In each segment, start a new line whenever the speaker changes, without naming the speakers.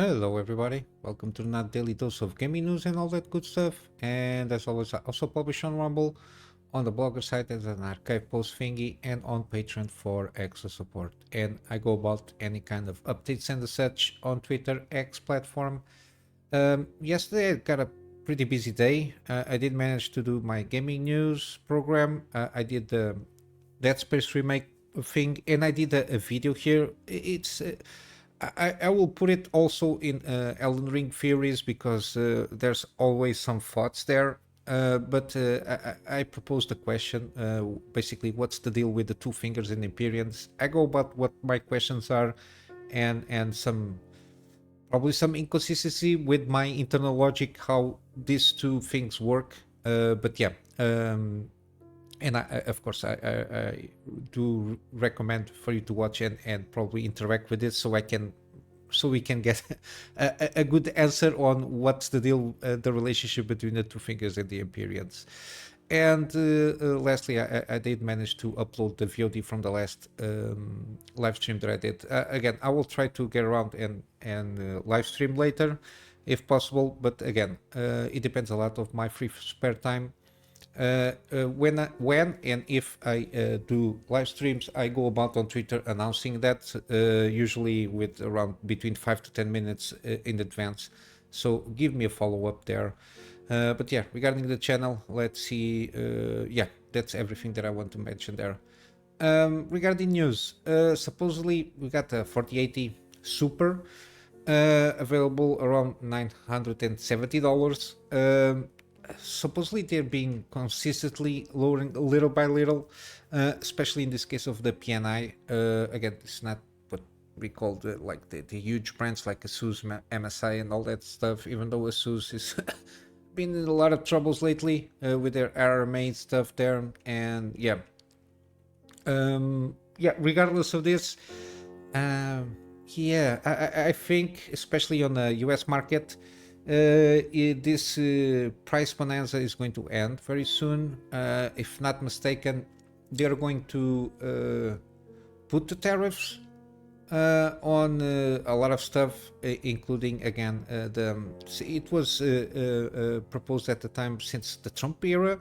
Hello everybody, welcome to another daily dose of gaming news and all that good stuff. And as always, I also publish on Rumble, on the blogger site as an archive post thingy, and on Patreon for extra support. And I go about any kind of updates and such on Twitter, X platform. Yesterday I got a pretty busy day. I did manage to do my gaming news program. I did the Dead Space remake thing, and I did a video here. I will put it also in Elden Ring theories because there's always some thoughts there. But I proposed a question. Basically, what's the deal with the two fingers in Empyreans? I go about what my questions are, and some probably some inconsistency with my internal logic how these two things work. But yeah. And of course, I do recommend for you to watch and probably interact with it, so we can get a good answer on what's the deal, the relationship between the two fingers and the Empyreans. And lastly, I did manage to upload the VOD from the last live stream that I did. Again, I will try to get around and live stream later, if possible. But again, it depends a lot of my free spare time. When and if I do live streams, I go about on Twitter announcing that, usually with around between 5 to 10 minutes in advance. So give me a follow up there. But yeah, regarding the channel, let's see. Yeah, that's everything that I want to mention there. Regarding news, supposedly we got a 4080 Super available around $970. Supposedly they're being consistently lowering little by little, especially in this case of the PNI. Again, it's not what we call the huge brands like ASUS, MSI, and all that stuff. Even though ASUS is been in a lot of troubles lately with their RMA stuff there, and yeah, yeah. Regardless of this, yeah, I think especially on the US market. This price bonanza is going to end very soon. If not mistaken, they're going to put the tariffs on a lot of stuff, including again it was proposed at the time since the Trump era,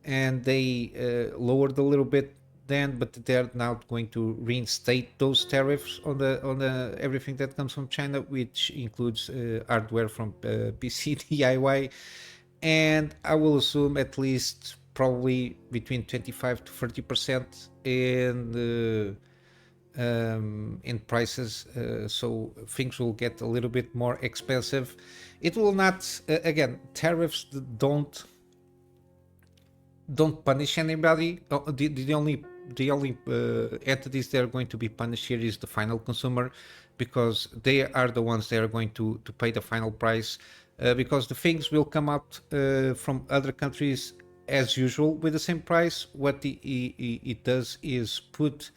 and they lowered a little bit then, but they're now going to reinstate those tariffs on the everything that comes from China, which includes hardware from PC DIY, and I will assume at least probably between 25 to 30% in prices. So things will get a little bit more expensive. It will not again, tariffs don't punish anybody. The only entities that are going to be punished here is the final consumer, because they are the ones that are going to pay the final price, because the things will come out from other countries as usual with the same price. What it does is put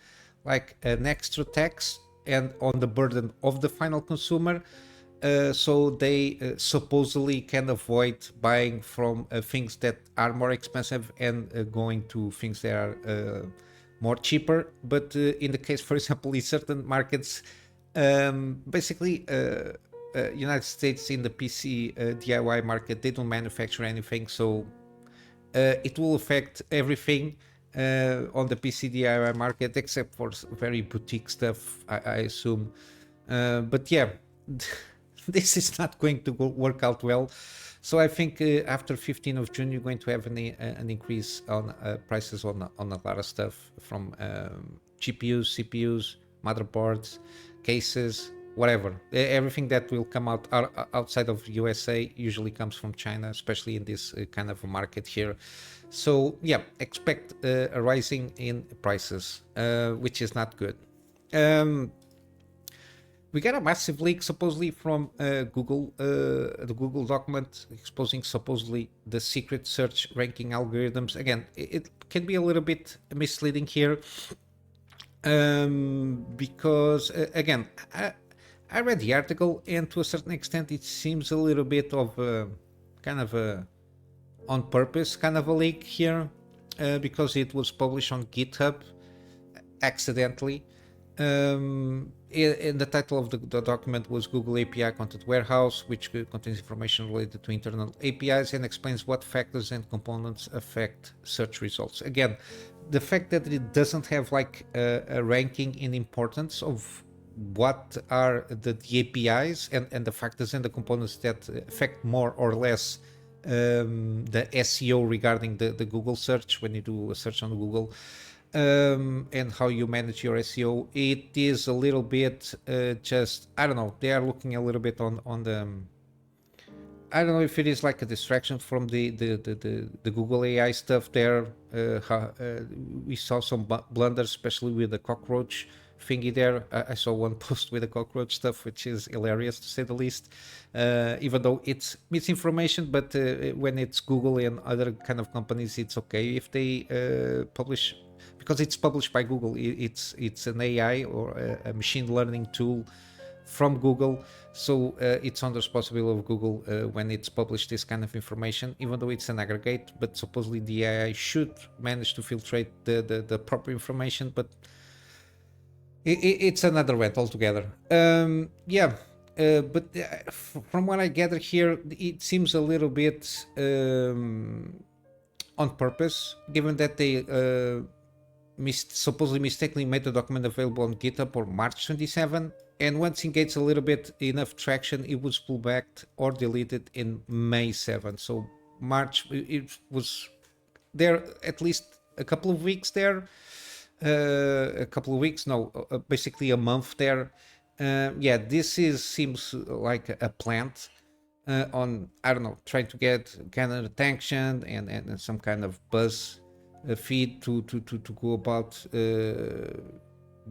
like an extra tax and on the burden of the final consumer, so they supposedly can avoid buying from things that are more expensive and going to things that are more cheaper. But in the case, for example, in certain markets, basically United States, in the PC DIY market, they don't manufacture anything, so it will affect everything on the PC DIY market except for very boutique stuff, I assume. But yeah, this is not going to work out well. So I think after 15th of June, you're going to have an increase on prices on a lot of stuff, from GPUs, CPUs, motherboards, cases, whatever. Everything that will come out outside of USA usually comes from China, especially in this kind of a market here. So yeah, expect a rising in prices, which is not good. We got a massive leak supposedly from Google, the Google document exposing supposedly the secret search ranking algorithms. Again, it can be a little bit misleading here, because again, I read the article, and to a certain extent it seems a little bit of kind of a on purpose kind of a leak here, because it was published on GitHub accidentally. In the title of the document was Google API Content Warehouse, which contains information related to internal APIs and explains what factors and components affect search results. Again, the fact that it doesn't have like a ranking in importance of what are the APIs and the factors and the components that affect more or less the SEO regarding the Google search when you do a search on Google, and how you manage your SEO. It is a little bit just, I don't know, they are looking a little bit on the I don't know if it is like a distraction from the Google AI stuff there. We saw some blunders, especially with the cockroach thingy there. I saw one post with the cockroach stuff, which is hilarious to say the least. Even though it's misinformation, but when it's Google and other kind of companies, it's okay if they publish, because it's published by Google. It's an AI or a machine learning tool from Google, so it's under responsibility of Google when it's published this kind of information, even though it's an aggregate. But supposedly the AI should manage to filtrate the proper information, but it's another rant altogether. But from what I gather here, it seems a little bit on purpose, given that they supposedly mistakenly made the document available on GitHub on March 27, and once it gets a little bit enough traction, it was pulled back or deleted in May 7. So March, it was there at least a couple of weeks there, basically a month there. This seems like a plant on, I don't know, trying to get kind of attention and some kind of buzz feed to go about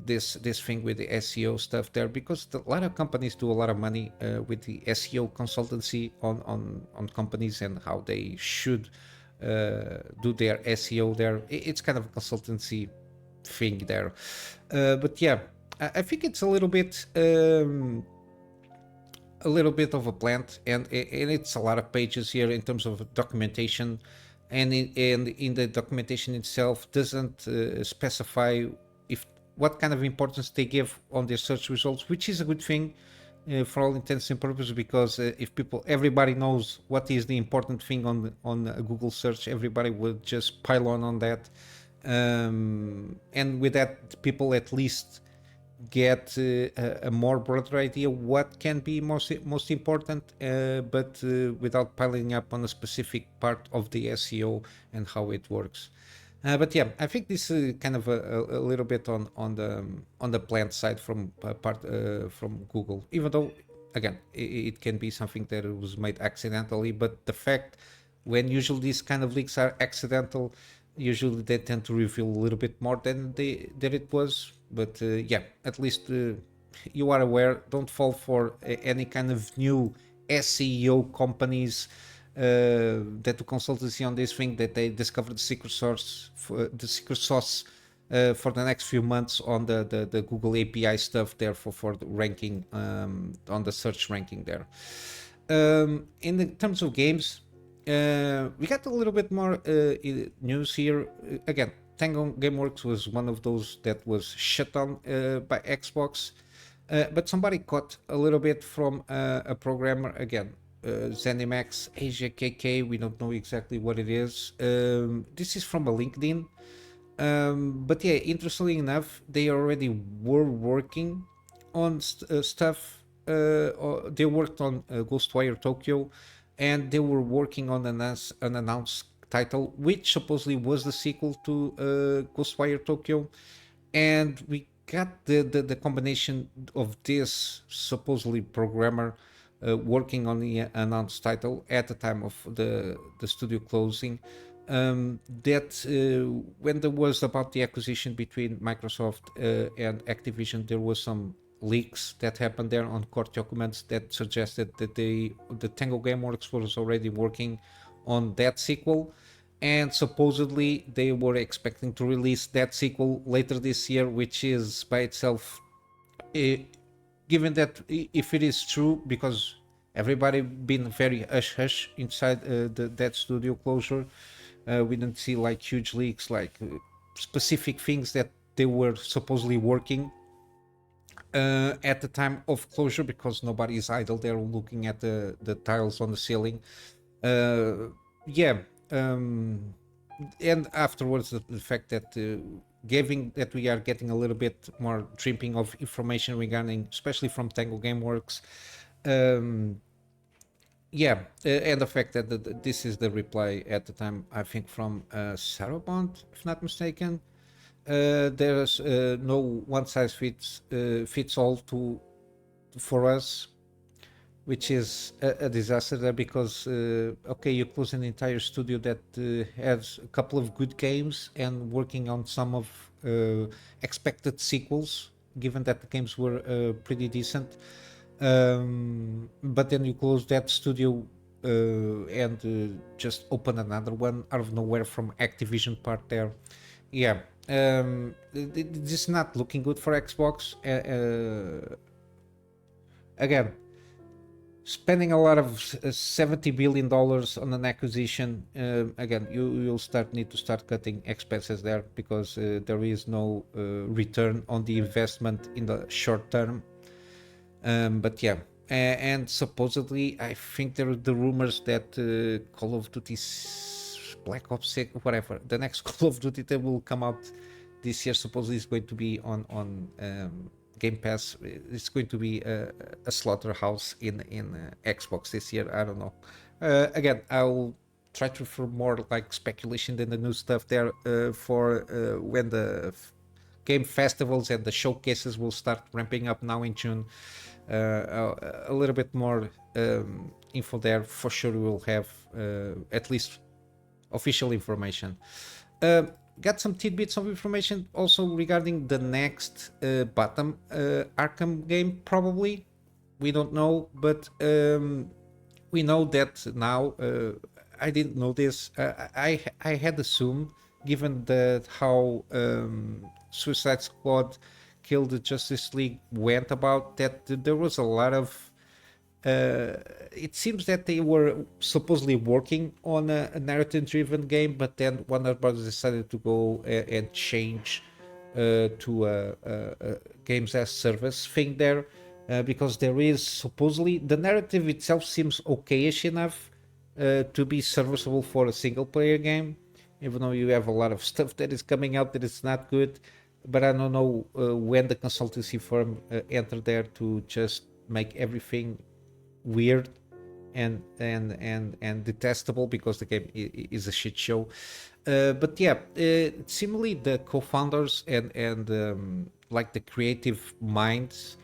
this thing with the SEO stuff there, because a lot of companies do a lot of money with the SEO consultancy on companies and how they should do their SEO there. It's kind of a consultancy thing there, but yeah, I think it's a little bit of a plant, and it's a lot of pages here in terms of documentation, and in the documentation itself doesn't specify if what kind of importance they give on their search results, which is a good thing for all intents and purposes, because if everybody knows what is the important thing on a Google search, everybody would just pile on that, and with that, people at least get a more broader idea what can be most important, but without piling up on a specific part of the SEO and how it works. But yeah, I think this is kind of a little bit on the plant side from from Google, even though again it can be something that was made accidentally. But the fact, when usually these kind of leaks are accidental, usually they tend to reveal a little bit more than it was. But yeah, at least you are aware. Don't fall for any kind of new SEO companies that do consultancy on this thing, that they discover the secret sauce for the next few months on the Google API stuff there for the ranking, on the search ranking there. In the terms of games, we got a little bit more news here. Again, Tango Gameworks was one of those that was shut down by Xbox, but somebody caught a little bit from a programmer, again, ZeniMax Asia KK. We don't know exactly what it is. This is from a LinkedIn, but yeah, interestingly enough, they already were working on stuff. They worked on Ghostwire Tokyo, and they were working on an unannounced title, which supposedly was the sequel to Ghostwire Tokyo. And we got the combination of this supposedly programmer working on the announced title at the time of the studio closing. That when there was about the acquisition between Microsoft and Activision, there was some leaks that happened there on court documents that suggested that the Tango Gameworks was already working on that sequel, and supposedly they were expecting to release that sequel later this year, which is by itself, given that if it is true, because everybody been very hush inside that studio closure, we didn't see like huge leaks, like specific things that they were supposedly working. at the time of closure, because nobody is idle there looking at the tiles on the ceiling. Uh, yeah, um, and afterwards the fact that giving that we are getting a little bit more dripping of information regarding, especially from Tango Gameworks. Um, yeah, and the fact that this is the reply at the time, I think, from Sarabond, if not mistaken. There's no one size fits all to for us, which is a disaster there, because okay, you close an entire studio that has a couple of good games and working on some of expected sequels, given that the games were pretty decent. But then you close that studio and just open another one out of nowhere from Activision part there. Yeah, this is not looking good for Xbox. Again, spending a lot of $70 billion on an acquisition. Again, you'll need to start cutting expenses there, because there is no return on the investment in the short term. But yeah, and supposedly I think there are the rumors that Call of Duty Black Ops 6, whatever, the next Call of Duty that will come out this year, supposedly is going to be on Game Pass. It's going to be a slaughterhouse in Xbox this year. I don't know. Again, I'll try to refer more like speculation than the new stuff there for when the game festivals and the showcases will start ramping up now in June. A little bit more info there. For sure we will have at least official information. Got some tidbits of information also regarding the next bottom Arkham game, probably. We don't know, but we know that now. I didn't know this. I had assumed, given that how Suicide Squad Killed the Justice League went about, that there was a lot of it seems that they were supposedly working on a narrative-driven game, but then Warner Bros. Decided to go and change to a games as service thing there, because there is supposedly the narrative itself seems okayish enough to be serviceable for a single-player game, even though you have a lot of stuff that is coming out that is not good. But I don't know when the consultancy firm entered there to just make everything weird and detestable, because the game is a shit show. But yeah, similarly, the co-founders and like the creative minds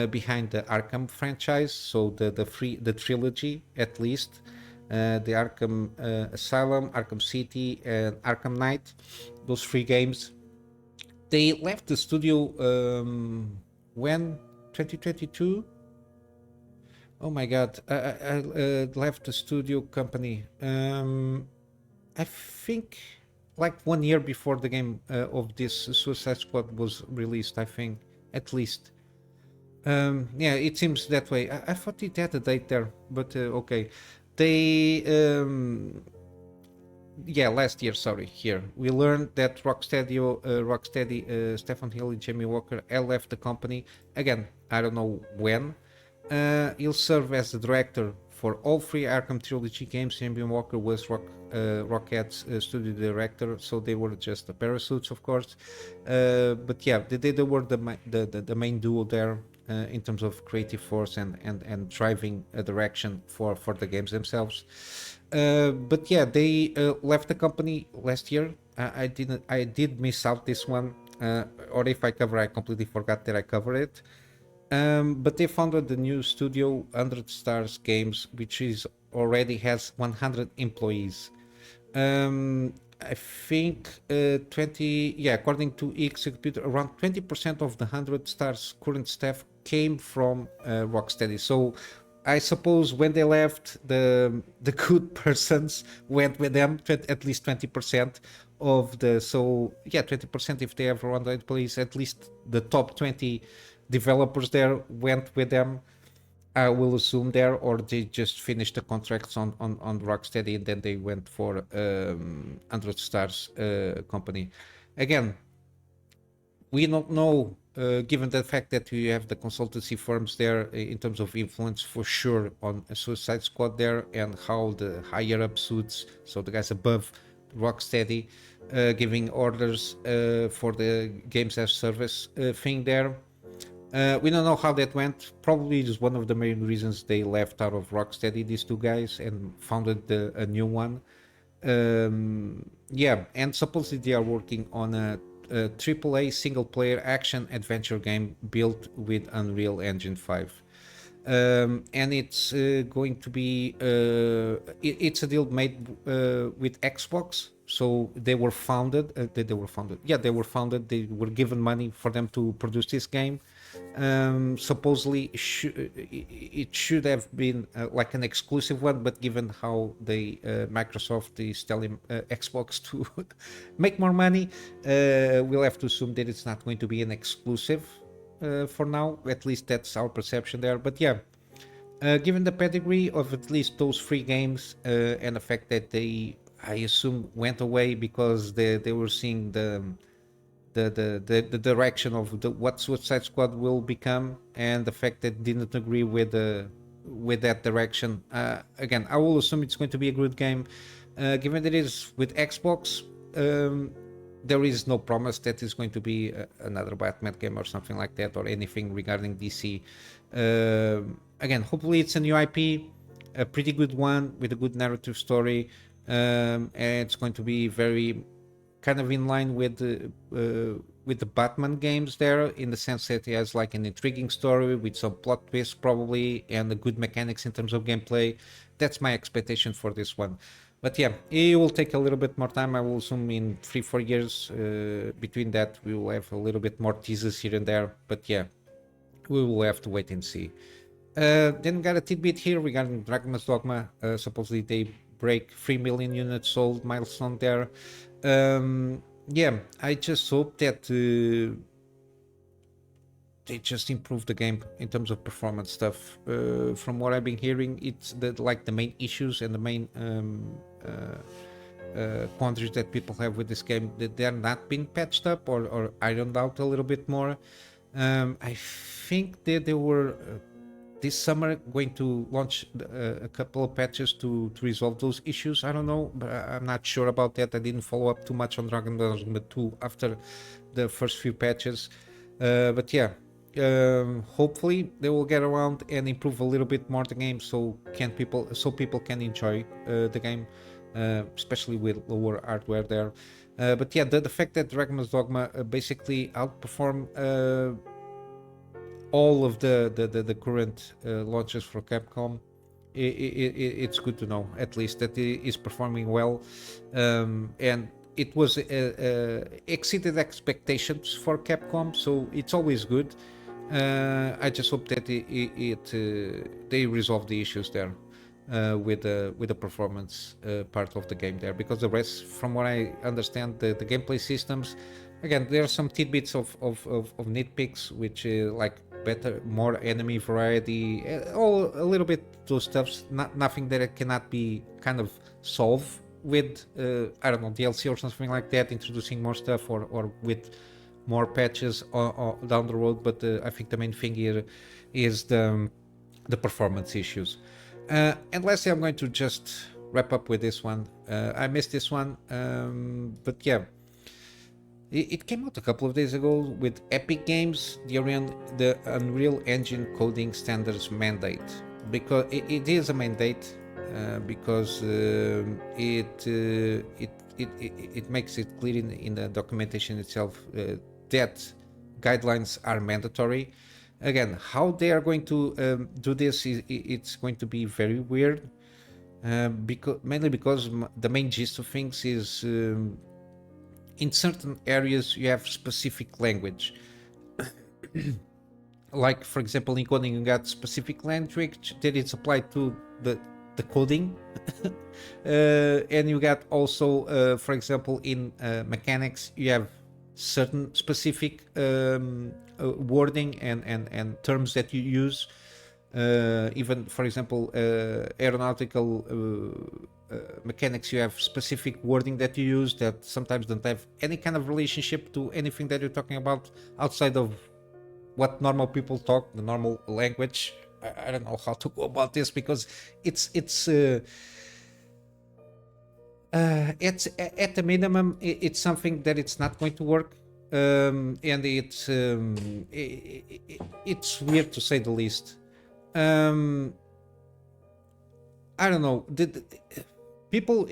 behind the Arkham franchise, so the trilogy at least, the Arkham Asylum, Arkham City, and Arkham Knight, those three games, they left the studio when 2022. Oh my god, I left the studio company. I think like 1 year before the game of this Suicide Squad was released, I think, at least. Yeah, it seems that way. I thought it had a date there, but okay. They, yeah, last year, sorry, here. We learned that Rocksteady, Stefan Hill and Jamie Walker had left the company. Again, I don't know when. He'll serve as the director for all three Arkham Trilogy games. Jamie Walker was Rockhead's studio director, so they were just the parasuits, of course. But yeah, they were the main duo there in terms of creative force and driving a direction for the games themselves. But yeah, they left the company last year. I did miss out this one, or if I cover, I completely forgot that I covered it. But they founded the new studio, 100 Stars Games, which is already has 100 employees. I think 20, yeah, according to EX Computer, around 20% of the 100 Stars current staff came from Rocksteady. So I suppose when they left, the good persons went with them, at least 20% of the, so yeah, 20% if they have around 100 employees, at least the top 20 developers there went with them, I will assume there, or they just finished the contracts on Rocksteady and then they went for 100 Stars company. Again, we don't know, given the fact that we have the consultancy firms there in terms of influence for sure on a Suicide Squad there, and how the higher up suits, so the guys above Rocksteady, giving orders for the games as service thing there. We don't know how that went. Probably is one of the main reasons they left out of Rocksteady, these two guys, and founded a new one. Yeah, and supposedly they are working on a AAA single-player action adventure game built with Unreal Engine 5. And it's going to be it's a deal made with Xbox. So they were founded. They were founded. Yeah, they were founded. They were given money for them to produce this game. Supposedly, it should have been like an exclusive one, but given how Microsoft is telling Xbox to make more money, we'll have to assume that it's not going to be an exclusive for now. At least that's our perception there. But yeah, given the pedigree of at least those three games and the fact that they, I assume, went away because they were seeing the direction of what Suicide Squad will become, and the fact that didn't agree with that direction. Again, I will assume it's going to be a good game. Given that it is with Xbox, there is no promise that it's going to be another Batman game or something like that, or anything regarding DC. Again, hopefully it's a new IP, a pretty good one with a good narrative story, and it's going to be very kind of in line with the Batman games there, in the sense that it has like an intriguing story with some plot twists probably, and the good mechanics in terms of gameplay. That's my expectation for this one. But yeah, it will take a little bit more time. I will assume in 3-4 years. Between that, we will have a little bit more teasers here and there. But yeah, we will have to wait and see. Then we got a tidbit here regarding Dogma. Supposedly they break 3 million units sold milestone there. Yeah, I just hope that they just improve the game in terms of performance stuff. From what I've been hearing, it's the main issues and the main quandaries that people have with this game, that they're not being patched up or ironed out a little bit more. I think that they were this summer going to launch a couple of patches to resolve those issues. I don't know, but I'm not sure about that. I didn't follow up too much on Dogma 2 after the first few patches. But yeah, hopefully they will get around and improve a little bit more the game, so people can enjoy the game, especially with lower hardware there. But yeah, the fact that Dogma basically outperform all of the current launches for Capcom, it's good to know at least that it is performing well, and it was exceeded expectations for Capcom, so it's always good. I just hope that they resolve the issues there with the performance part of the game there, because the rest, from what I understand, the gameplay systems, again, there are some tidbits of nitpicks, which like better, more enemy variety, all a little bit those stuffs. Nothing that it cannot be kind of solved with I don't know, DLC or something like that, introducing more stuff or with more patches down the road. But I think the main thing here is the performance issues. And lastly, I'm going to just wrap up with this one. I missed this one, but yeah. It came out a couple of days ago with Epic Games, the Unreal Engine coding standards mandate. Because it is a mandate, because it makes it clear in the documentation itself that guidelines are mandatory. Again, how they are going to do this, it's going to be very weird, mainly because the main gist of things is in certain areas you have specific language. Like, for example, in coding, you got specific language that is applied to the coding. And you got also, for example, in mechanics, you have certain specific wording and terms that you use. Even, for example, aeronautical mechanics. You have specific wording that you use that sometimes don't have any kind of relationship to anything that you're talking about outside of what normal people talk, the normal language. I don't know how to go about this because it's at the minimum it's something that it's not going to work, and it's weird to say the least. I don't know. People,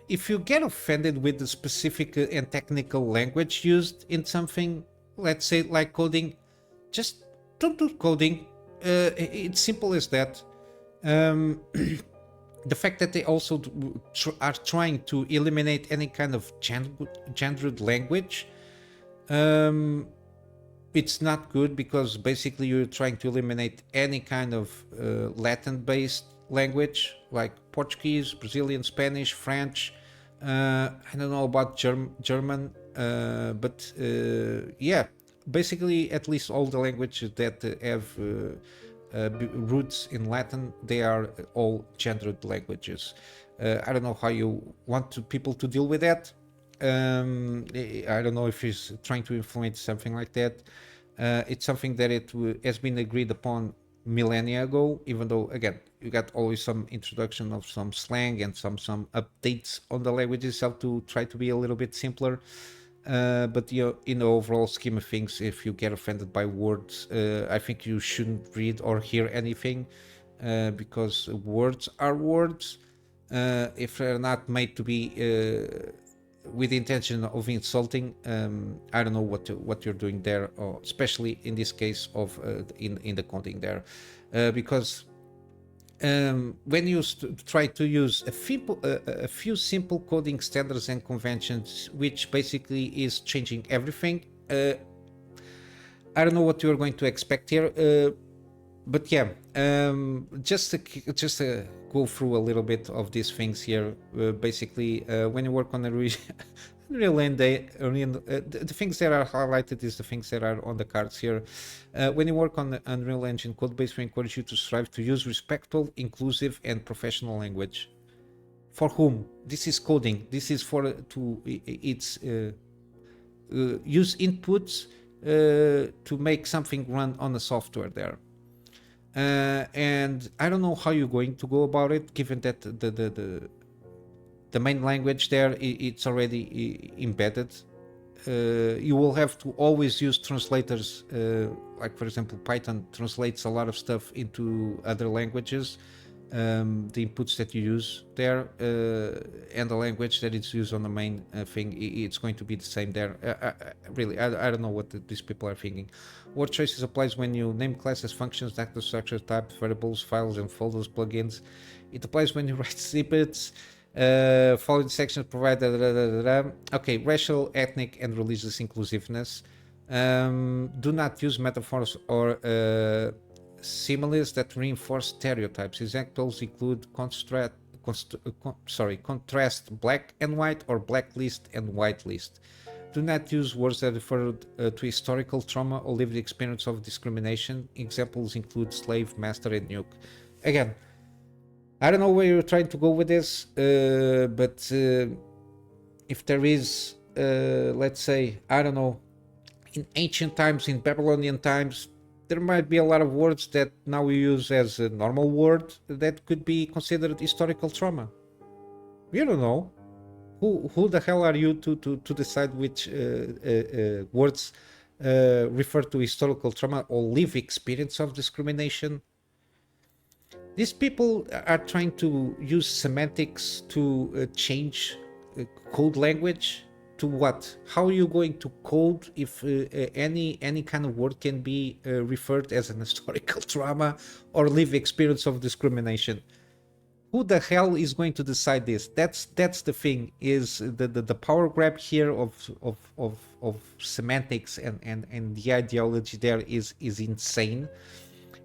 if you get offended with the specific and technical language used in something, let's say like coding, just don't do coding. It's simple as that. The fact that they also are trying to eliminate any kind of gendered language, it's not good, because basically you're trying to eliminate any kind of Latin-based language like Portuguese, Brazilian, Spanish, French. I don't know about German, but yeah, basically at least all the languages that have roots in Latin, they are all gendered languages. I don't know how you want people to deal with that. I don't know if he's trying to influence something like that. It's something that has been agreed upon millennia ago, even though again you got always some introduction of some slang and some updates on the language itself to try to be a little bit simpler. But in the overall scheme of things, if you get offended by words, I think you shouldn't read or hear anything, because words are words. If they're not made to be with the intention of insulting, I don't know what you're doing there, or especially in this case of in the coding there, because when you try to use a few simple coding standards and conventions, which basically is changing everything, I don't know what you're going to expect here. But yeah, just to go through a little bit of these things here. Basically, when you work on a Unreal Engine, the things that are highlighted is the things that are on the cards here. When you work on the Unreal Engine codebase, we encourage you to strive to use respectful, inclusive, and professional language. For whom? This is coding. This is for use inputs to make something run on the software there. And I don't know how you're going to go about it, given that the main language there, it's already embedded. You will have to always use translators, like for example Python translates a lot of stuff into other languages, the inputs that you use there, and the language that is used on the main thing, it's going to be the same there. Really, I don't know what these people are thinking. Word choices applies when you name classes, functions, data structure, types, variables, files and folders, plugins. It applies when you write snippets. Following sections provide okay, racial, ethnic and religious inclusiveness. Do not use metaphors or similes that reinforce stereotypes. Examples include contrast black and white, or black list and white list. Do not use words that refer to historical trauma or lived experience of discrimination. Examples include slave, master, and nuke. Again, I don't know where you're trying to go with this, but if there is, let's say, I don't know, in ancient times, in Babylonian times, there might be a lot of words that now we use as a normal word that could be considered historical trauma. You don't know. Who the hell are you to decide which words refer to historical trauma or live experience of discrimination? These people are trying to use semantics to change code language to what? How are you going to code if any kind of word can be referred as an historical trauma or live experience of discrimination? Who the hell is going to decide this? That's the thing, is the power grab here of semantics and the ideology there is insane.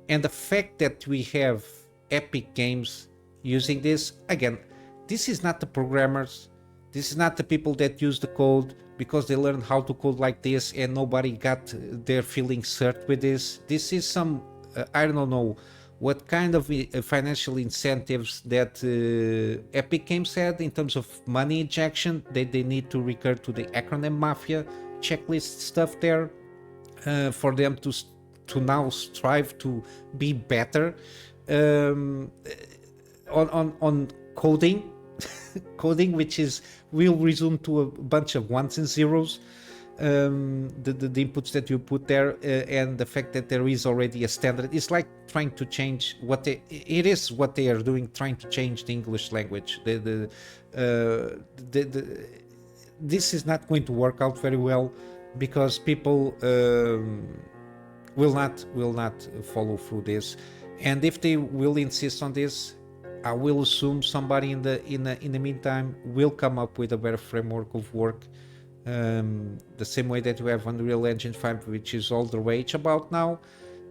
And the fact that we have Epic Games using this, again, this is not the programmers, this is not the people that use the code because they learned how to code like this and nobody got their feelings hurt with this. This is some I don't know what kind of financial incentives that Epic Games had in terms of money injection. They need to recur to the acronym Mafia checklist stuff there, for them to now strive to be better um, on coding. Coding, which is will resume to a bunch of ones and zeros, the inputs that you put there, and the fact that there is already a standard. It's like trying to change it is what they are doing, trying to change the English language. This is not going to work out very well, because people will not follow through this, and if they will insist on this, I will assume somebody in the meantime will come up with a better framework of work, the same way that we have Unreal Engine 5, which is all the rage about now.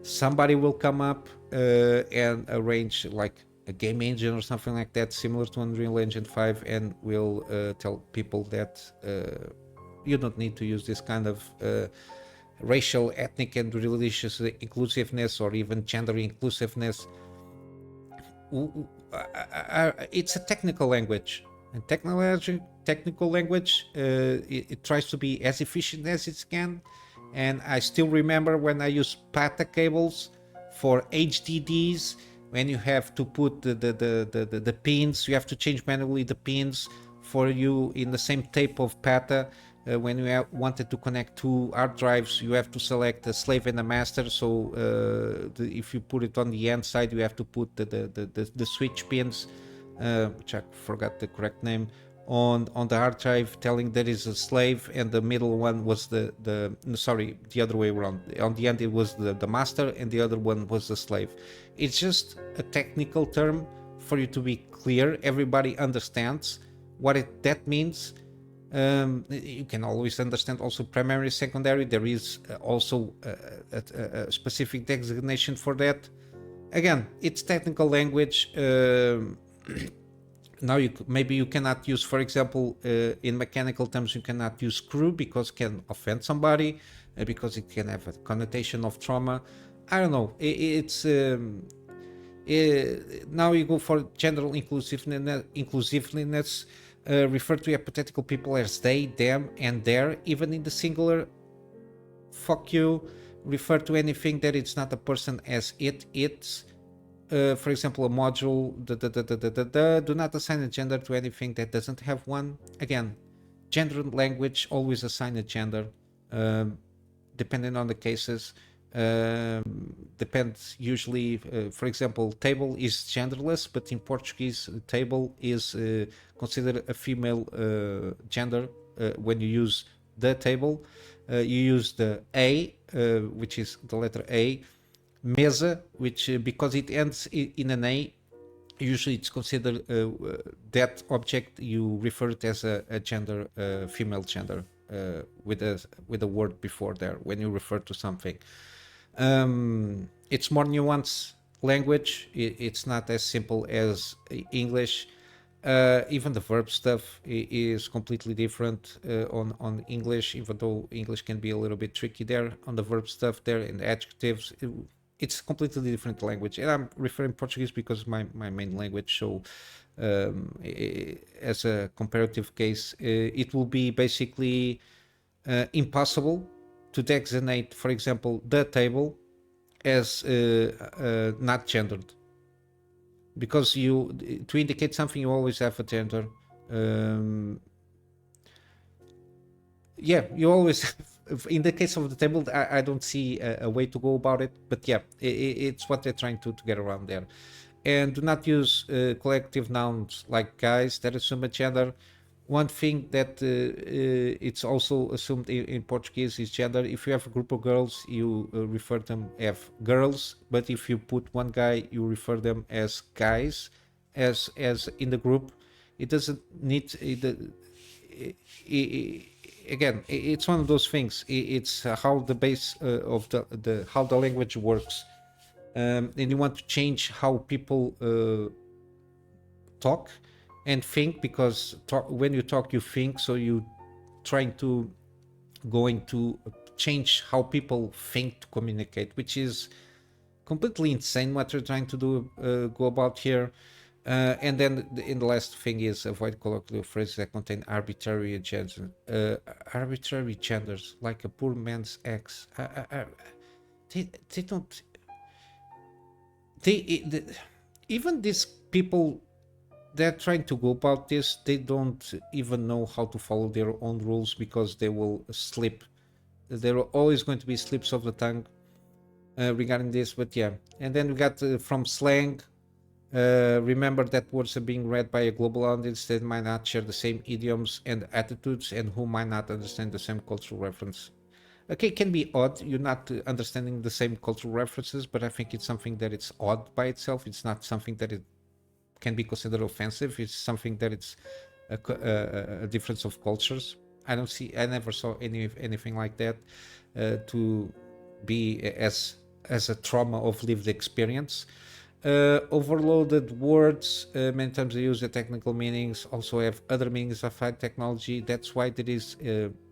Somebody will come up and arrange like a game engine or something like that, similar to Unreal Engine 5, and will tell people that you don't need to use this kind of racial, ethnic, and religious inclusiveness, or even gender inclusiveness. It's a technical language, and technical language, it tries to be as efficient as it can. And I still remember when I used PATA cables for HDDs, when you have to put the pins, you have to change manually the pins for you in the same tape of PATA. When you wanted to connect two hard drives, you have to select a slave and a master. So if you put it on the end side, you have to put the switch pins, which I forgot the correct name, on the hard drive, telling there is a slave, and the middle one was the other way around. On the end it was the master, and the other one was the slave. It's just a technical term for you to be clear. Everybody understands what that means. You can always understand also primary, secondary. There is also a specific designation for that. Again, it's technical language. Now maybe you cannot use, for example, in mechanical terms, you cannot use screw because it can offend somebody, because it can have a connotation of trauma. I don't know. Now you go for general inclusiveness. Refer to hypothetical people as they, them, and their, even in the singular. Fuck you. Refer to anything that it's not a person as it, its. For example, a module. Do not assign a gender to anything that doesn't have one. Again, gender and language always assign a gender, depending on the cases. Depends usually, for example, table is genderless, but in Portuguese table is considered a female gender. When you use the table, you use the A, which is the letter A. Mesa, which because it ends in an A, usually it's considered that object you refer it as a gender, female gender, with a word before there when you refer to something. It's more nuanced language. It's not as simple as English. Even the verb stuff is completely different on English, even though English can be a little bit tricky there on the verb stuff there, and the adjectives. It's completely different language, and I'm referring Portuguese because my main language. So as a comparative case, it will be basically impossible to designate, for example, the table as not gendered, because to indicate something you always have a gender. You always in the case of the table, I don't see a way to go about it, but yeah, it's what they're trying to get around there. And do not use collective nouns like guys that assume a gender. One thing that it's also assumed in Portuguese is gender. If you have a group of girls, you refer them as girls, but if you put one guy, you refer them as guys, as in the group. It doesn't need again, it's one of those things. It's how the base of the how the language works, and you want to change how people talk and think, because when you talk you think, so you trying to going to change how people think to communicate, which is completely insane what they're trying to do, go about here. And then in the last thing is avoid colloquial phrases that contain arbitrary genders, like a poor man's ex. They don't. They even these people they're trying to go about this. They don't even know how to follow their own rules because they will slip. There are always going to be slips of the tongue regarding this. But yeah, and then we got from slang. Remember that words are being read by a global audience that might not share the same idioms and attitudes and who might not understand the same cultural reference. Okay, it can be odd. You're not understanding the same cultural references, but I think it's something that it's odd by itself. It's not something that it can be considered offensive. It's something that it's a difference of cultures. I never saw anything like that to be as a trauma of lived experience. Overloaded words, many times they use the technical meanings, also have other meanings of high technology. That's why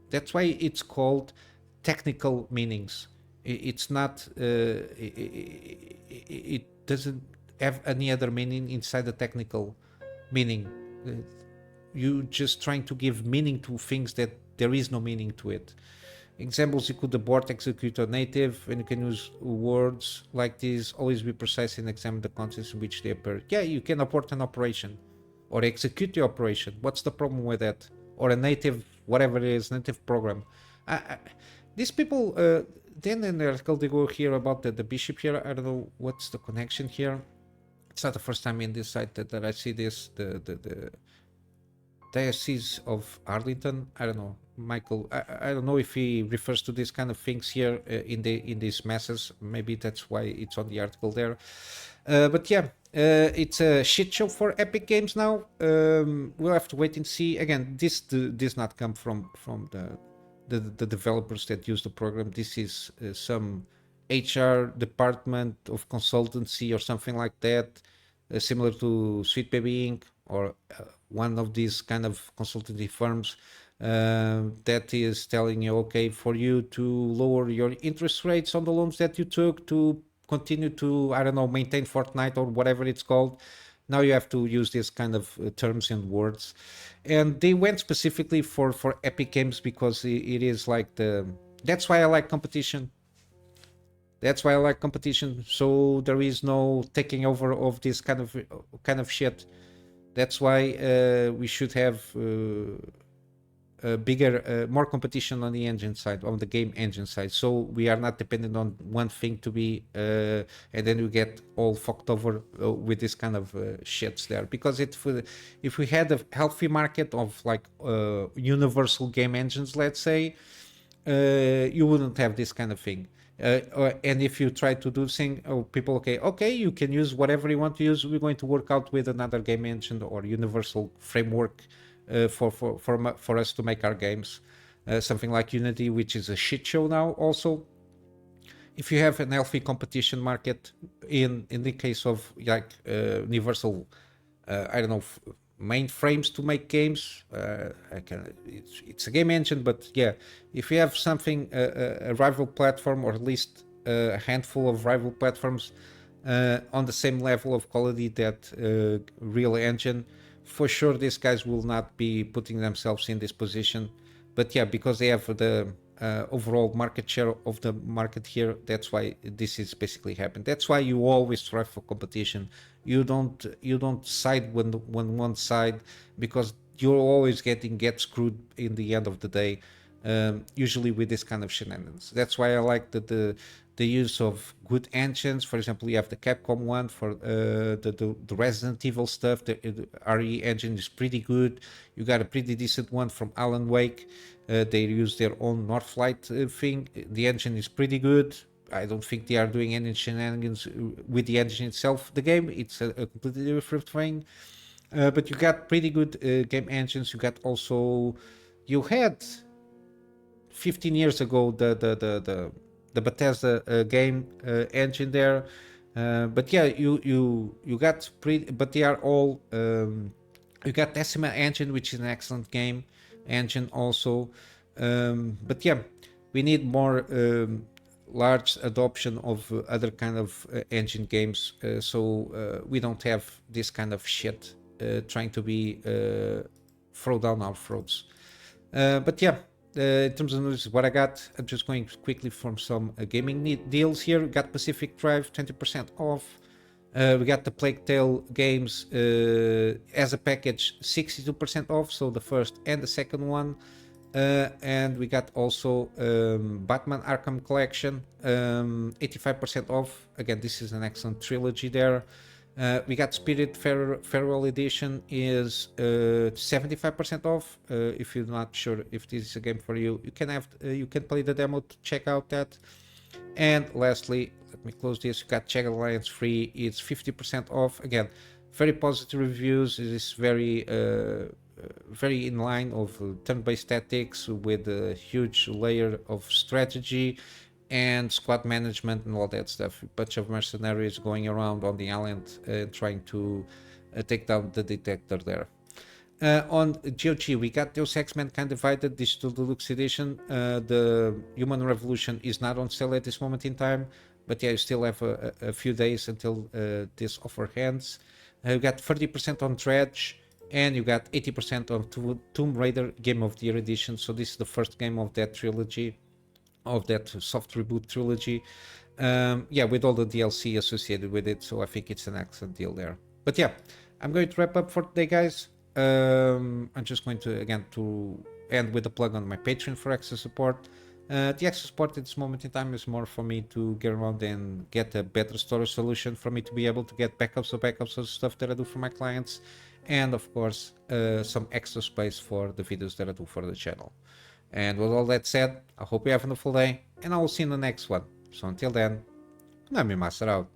it's called technical meanings. It's not, it doesn't have any other meaning inside the technical meaning. You just trying to give meaning to things that there is no meaning to it. Examples include abort, execute, or native, and you can use words like this. Always be precise and examine the contexts in which they appear. Yeah, you can abort an operation or execute the operation. What's the problem with that? Or a native, whatever it is, native program. These people, then in the article they go here about the bishop here. I don't know what's the connection here. It's not the first time in this site that I see this. The Diocese of Arlington. I don't know, Michael. I don't know if he refers to these kind of things here in these masses. Maybe that's why it's on the article there. But yeah, it's a shit show for Epic Games now. We'll have to wait and see. Again, this not come from the developers that use the program. This is some HR department of consultancy or something like that, similar to Sweet Baby Inc. or one of these kind of consultancy firms that is telling you, okay, for you to lower your interest rates on the loans that you took to continue to, I don't know, maintain Fortnite or whatever it's called. Now you have to use this kind of terms and words. And they went specifically for Epic Games because it is like that's why I like competition. That's why I like competition. So there is no taking over of this kind of shit. That's why we should have bigger, more competition on the engine side, on the game engine side. So we are not dependent on one thing to be, and then we get all fucked over with this kind of shits there. Because if we had a healthy market of like universal game engines, let's say, you wouldn't have this kind of thing. And if you try to do thing, people, okay, you can use whatever you want to use. We're going to work out with another game engine or universal framework for us to make our games. Something like Unity, which is a shit show now. Also, if you have an healthy competition market, in the case of like universal, I don't know, mainframes to make games, it's a game engine, but yeah, if you have something, a rival platform, or at least a handful of rival platforms on the same level of quality that real engine, for sure these guys will not be putting themselves in this position. But yeah, because they have the overall market share of the market here, that's why this is basically happened. That's why you always strive for competition. You don't side when one side, because you're always get screwed in the end of the day, usually with this kind of shenanigans. That's why I like the use of good engines. For example, you have the Capcom one for the Resident Evil stuff. The RE engine is pretty good. You got a pretty decent one from Alan Wake. They use their own Northlight thing. The engine is pretty good. I don't think they are doing any shenanigans with the engine itself. The game, it's a completely different thing. But you got pretty good game engines. You had 15 years ago the Bethesda game engine there. But yeah, you got but they are all. You got Decima engine, which is an excellent game engine also. But yeah, we need more large adoption of other kind of engine games, so we don't have this kind of shit trying to be throw down our throats. But yeah, in terms of news, what I got, I'm just going quickly from some gaming deals here. We got Pacific Drive 20% off. We got the Plague Tale games as a package 62% off, so the first and the second one. And we got also Batman Arkham Collection 85% off. Again, this is an excellent trilogy there. We got Spiritfarer Edition is 75% off. If you're not sure if this is a game for you, you can play the demo to check out that. And lastly, let me close this. You got Check Alliance Free. It's 50% off. Again, very positive reviews. It is very in line of turn-based tactics with a huge layer of strategy and squad management and all that stuff. A bunch of mercenaries going around on the island trying to take down the detector there. On GOG, we got Deus Ex Mankind Divided Digital Deluxe Edition. The Human Revolution is not on sale at this moment in time, but yeah, you still have a few days until this offer ends. You got 30% on Dredge, and you got 80% on Tomb Raider Game of the Year Edition. So this is the first game of that trilogy, of that soft reboot trilogy. Yeah, with all the DLC associated with it, so I think it's an excellent deal there. But yeah, I'm going to wrap up for today, guys. I'm just going to again to end with a plug on my Patreon for extra support. The extra support at this moment in time is more for me to get around and get a better storage solution for me to be able to get backups of stuff that I do for my clients, and of course some extra space for the videos that I do for the channel. And with all that said, I hope you have a wonderful day, and I will see you in the next one. So until then, Kunamy Master out.